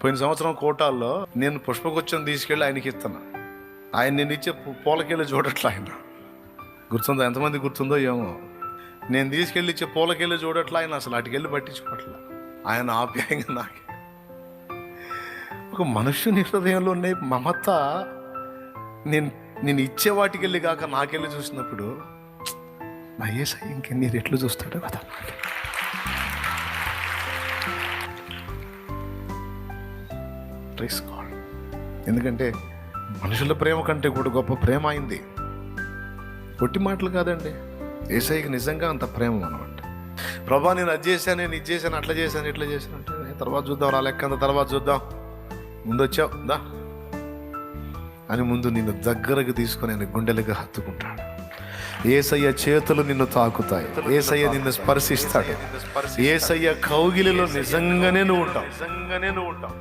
పోయిన సంవత్సరం కోటాల్లో నేను పుష్పగుచ్చం తీసుకెళ్ళి ఆయనకి ఇస్తున్నా. ఆయన నేను ఇచ్చే పూలకెళ్ళి చూడట్లే. ఆయన గుర్తుందో, ఎంతమంది గుర్తుందో ఏమో. నేను తీసుకెళ్ళి ఇచ్చే పూలకెళ్ళి చూడట్లే ఆయన, అసలు అటుకెళ్ళి పట్టించుకోవట్లే. ఆయన ఆప్యాయంగా నాకే. ఒక మనుష్యుని హృదయంలో ఉండే మమత నేను ఇచ్చే వాటికెళ్ళి కాక నాకెళ్ళి చూసినప్పుడు నా యేసయ్య ఇంకెన్ని రెట్లు చూస్తాడో కదా. Praise God. ఎందుకంటే మనుషుల ప్రేమ కంటే కూడా గొప్ప ప్రేమ అయింది. కొట్టి మాటలు కాదండి, యేసయ్యకి నిజంగా అంత ప్రేమ అనమాట. ప్రభా నేను అది చేశాను, నేను ఇది చేశాను, అట్లా చేశాను, ఇట్లా చేశాను అంటే తర్వాత చూద్దాం, రా లెక్క అంత తర్వాత చూద్దాం, ముందు వచ్చావు దా అని ముందు నిన్ను దగ్గరకు తీసుకొని ఆయన గుండెలుగా హత్తుకుంటాడు. యేసయ్య చేతులు నిన్ను తాకుతాయి, యేసయ్య నిన్ను స్పర్శిస్తాడు, యేసయ్య కౌగిలిలో నిజంగానే నువ్వు ఉంటావు.